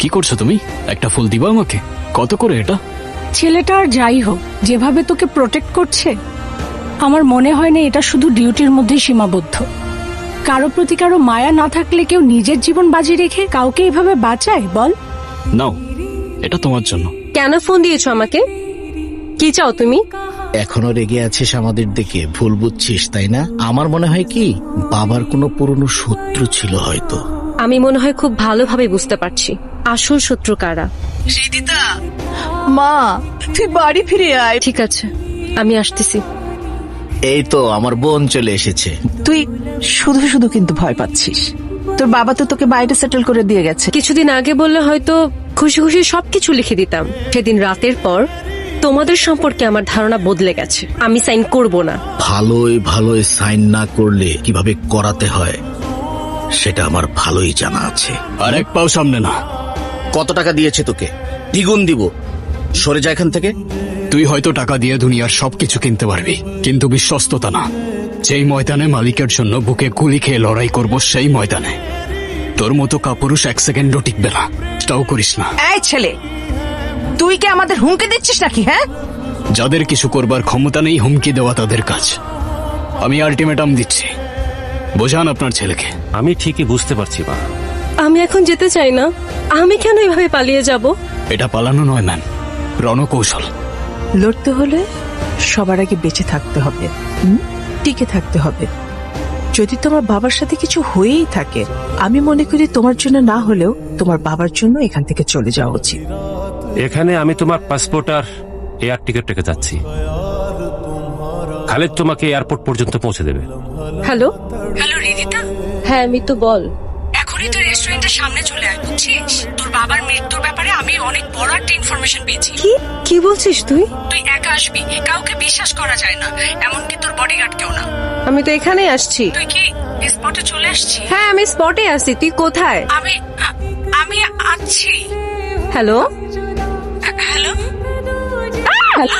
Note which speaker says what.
Speaker 1: কি করছো তুমি? একটা ফুল দিবা আমাকে? কত করে এটা?
Speaker 2: ছেলেটা আর যাই হোক, যেভাবে তোকে প্রোটেক্ট করছে, আমার মনে হয় না এটা শুধু ডিউটির মধ্যে সীমাবদ্ধ। কারো প্রতি কারো মায়া না থাকলে কেউ নিজের জীবন বাজি রেখে কাউকে এভাবে বাঁচায় বল?
Speaker 1: নাও, এটা তোমার জন্য।
Speaker 3: কেন ফোন দিয়েছো আমাকে? কি চাও তুমি?
Speaker 4: এখনো রেগে আছিস আমাদের দিকে? ভুল বুঝছিস তাই না? আমার মনে হয় কি বাবার কোনো পুরনো শত্রু ছিল হয়তো।
Speaker 3: আমি মনে হয় খুব ভালোভাবে বুঝতে পারছি আসল শত্রু কারা।
Speaker 5: হৃদিতা, মা তুই বাড়ি ফিরে আয়।
Speaker 3: ঠিক আছে, আমি আসতেছি।
Speaker 4: এই তো আমার বোন চলে এসেছে।
Speaker 5: তুই শুধু শুধু কিন্তু ভয় পাচ্ছিস। তোর বাবা তো তোকে বাইরে সেটেল করে দিয়ে গেছে।
Speaker 3: কিছুদিন আগে বললে হয়তো খুশি খুশি সবকিছু লিখে দিতাম। সেদিন রাতের পর তোমাদের সম্পর্কে আমার ধারণা বদলে গেছে। আমি সাইন করব না।
Speaker 4: ভালোই ভালোই সাইন না করলে কিভাবে করাতে হয় সেটা আমার ভালোই জানা আছে।
Speaker 1: আর এক পাও সামনে না।
Speaker 4: কত টাকা দিয়েছে তোকে? দ্বিগুণ দিব। সরে যা এখান থেকে।
Speaker 1: তুই হয়তো টাকা দিয়ে দুনিয়ার সবকিছু কিনতে পারবি, কিন্তু বিশ্বস্ততা না। যেই ময়দানে মালিকের জন্য বুকে গুলি খেয়ে লড়াই করব, সেই ময়দানে তোর মতো কাপুরুষ এক সেকেন্ডও টিকবে না। এটাও করিস না।
Speaker 5: এই ছেলে, তুই কি আমাদের হুমকি দিচ্ছিস নাকি? হ্যাঁ,
Speaker 1: যাদের কিছু করবার ক্ষমতা নেই হুমকি দেওয়া তাদের কাজ। আমি আলটিমেটাম দিচ্ছি, বোঝান আপনার ছেলেকে।
Speaker 6: আমি ঠিকই বুঝতে পারছি মা।
Speaker 3: আমি এখন যেতে চাই না। আমি কেন এভাবে পালিয়ে যাব?
Speaker 1: এটা পালানো নয় ম্যাম, রণকৌশল।
Speaker 5: লড়তে হলে সবার আগে বেঁচে থাকতে হবে, টিকে থাকতে হবে। যদি তোমার বাবার সাথে কিছু হয়েই থাকে, আমি মনে করি তোমার জন্য না হলেও তোমার বাবার জন্য এখান থেকে চলে যাওয়া উচিত।
Speaker 6: এখানে আমি তোমার পাসপোর্ট আর এয়ার টিকিট রেখে যাচ্ছি। খালেদ তোমাকে এয়ারপোর্ট পর্যন্ত পৌঁছে দেবে।
Speaker 3: হ্যালো
Speaker 2: হ্যালো হৃদিতা,
Speaker 3: হ্যাঁ আমি তো বল।
Speaker 2: এখনই তো রেস্টুরেন্টের সামনে চলে আয়, বুঝছিস? তোর বাবার মৃত্যুর ব্যাপারে আমি অনেক বড় একটা ইনফরমেশন পেয়েছি।
Speaker 3: কি বলছিস তুই?
Speaker 2: তুই একা আসবি, কাউকে বিশ্বাস করা যায় না, এমনকি তোর বডিগার্ড কেউ না।
Speaker 3: আমি তো এখানেই আসছি।
Speaker 2: তুই কি স্পটে চলে আসছিস?
Speaker 3: হ্যাঁ আমি স্পটে আছি। তুই কোথায়?
Speaker 2: আমি আছি।
Speaker 3: Hello
Speaker 2: hello.